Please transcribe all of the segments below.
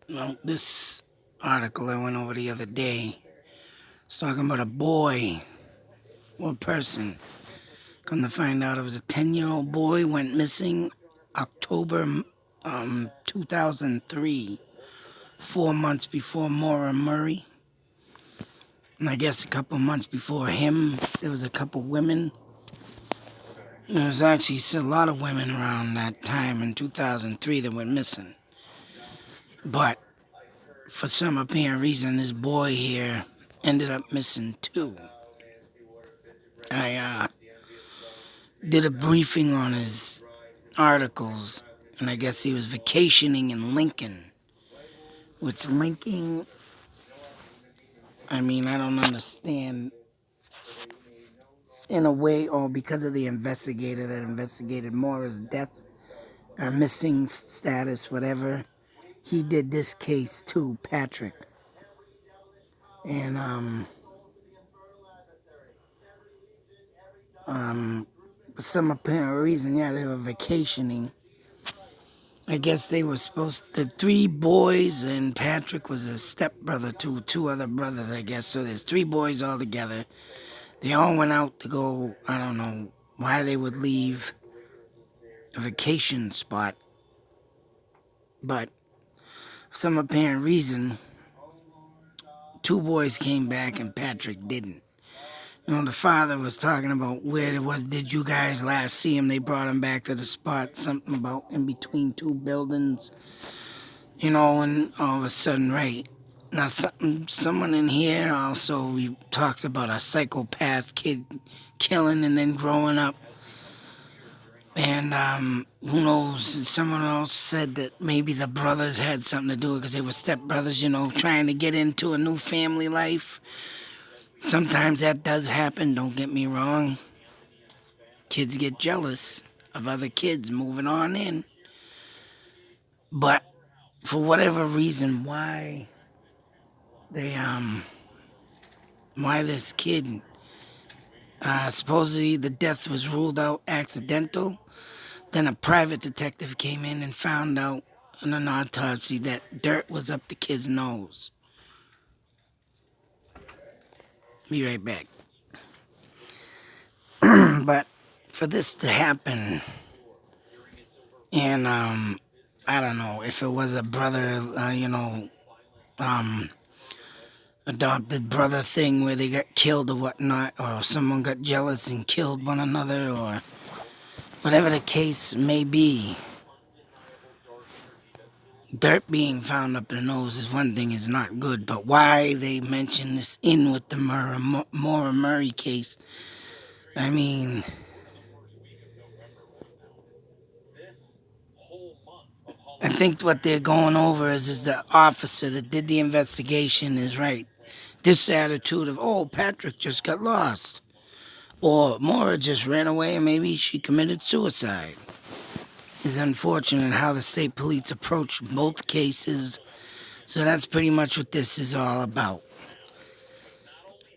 Well, this article I went over the other day is talking about a boy or person. Come to find out, it was a 10-year-old boy went missing October 2003, 4 months before Maura Murray. And I guess a couple months before him, there was a couple women. There was actually a lot of women around that time in 2003 that went missing. But for some apparent reason, this boy here ended up missing too. I did a briefing on his articles, and I guess he was vacationing in Lincoln. Which Lincoln, I mean, I don't understand in a way, or because of the investigator that investigated Maura's death or missing status, whatever. He did this case too, Patrick. And for some apparent reason, yeah, they were vacationing. I guess they were the 3 boys, and Patrick was a stepbrother to 2 other brothers, I guess. So there's 3 boys all together. They all went out to go, I don't know why they would leave a vacation spot. But for some apparent reason, 2 boys came back and Patrick didn't. You know, the father was talking about did you guys last see him? They brought him back to the spot, something about in between 2 buildings, and all of a sudden, right. Now, someone in here also talks about a psychopath kid killing and then growing up. And who knows, someone else said that maybe the brothers had something to do because they were stepbrothers, trying to get into a new family life. Sometimes that does happen, don't get me wrong. Kids get jealous of other kids moving on in. But for whatever reason, why this kid, supposedly the death was ruled out accidental. Then a private detective came in and found out in an autopsy that dirt was up the kid's nose. Be right back. But for this to happen, and I don't know if it was a brother, adopted brother thing where they got killed or whatnot, or someone got jealous and killed one another, or whatever the case may be. Dirt being found up the nose is one thing, is not good, but why they mention this in with the Maura Murray case, I mean, I think what they're going over is the officer that did the investigation is right. This attitude of, oh, Patrick just got lost, or Maura just ran away and maybe she committed suicide, is unfortunate how the state police approached both cases. So that's pretty much what this is all about.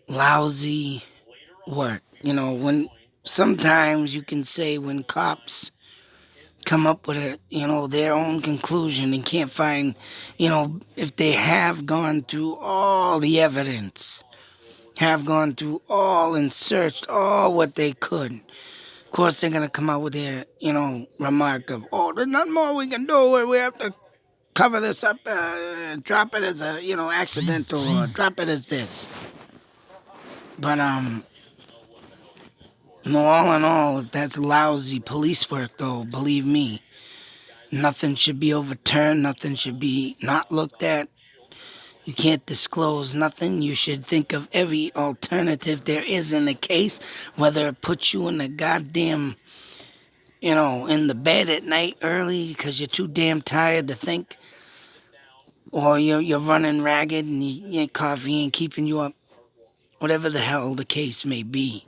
Lousy work. When sometimes you can say when cops come up with their own conclusion and can't find, if they have gone through all the evidence, have gone through all and searched all what they could. Of course, they're going to come out with their, remark of, oh, there's nothing more we can do. We have to cover this up, drop it as a, accidental, or drop it as this. But, no, all in all, if that's lousy police work, though, believe me, nothing should be overturned. Nothing should be not looked at. You can't disclose nothing. You should think of every alternative there is in the case, whether it puts you in the goddamn, in the bed at night early because you're too damn tired to think, or you're running ragged and your coffee ain't keeping you up. Whatever the hell the case may be,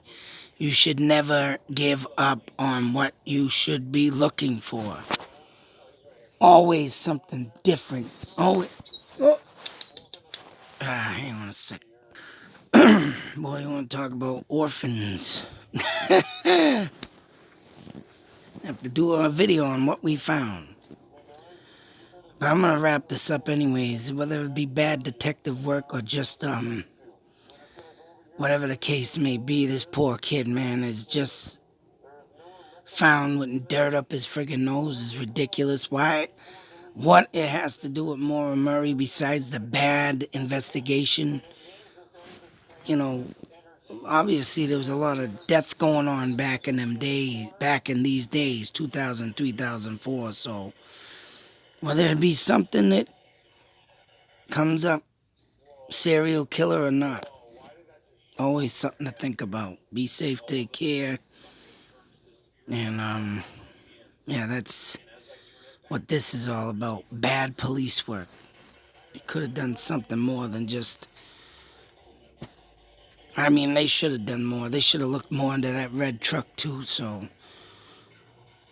you should never give up on what you should be looking for. Always something different. Always. Oh. Hang on a sec. Boy, you want to talk about orphans. I have to do a video on what we found. But I'm gonna wrap this up anyways. Whether it be bad detective work or just whatever the case may be, this poor kid, man, is just found with dirt up his friggin' nose is ridiculous. Why? What it has to do with Maura Murray besides the bad investigation? You know, obviously there was a lot of death going on back in them days, back in these days, 2000, 2004. So whether it be something that comes up, serial killer or not, always something to think about. Be safe, take care, and yeah, that's what this is all about. Bad police work. They could have done something more than just. I mean, they should have done more. They should have looked more into that red truck too. So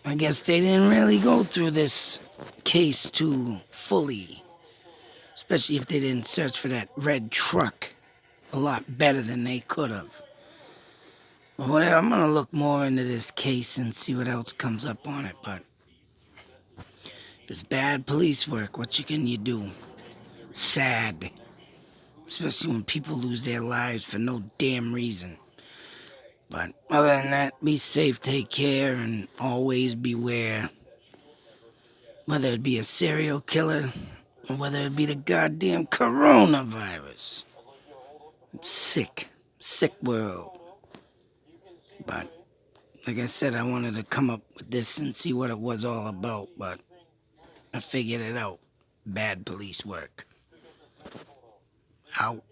I guess they didn't really go through this case too fully, especially if they didn't search for that red truck a lot better than they could have. But whatever, I'm gonna look more into this case and see what else comes up on it. But if it's bad police work, what can you do? Sad, especially when people lose their lives for no damn reason. But other than that, be safe, take care, and always beware. Whether it be a serial killer or whether it be the goddamn coronavirus. It's sick. Sick world. But like I said, I wanted to come up with this and see what it was all about, but I figured it out. Bad police work. Out.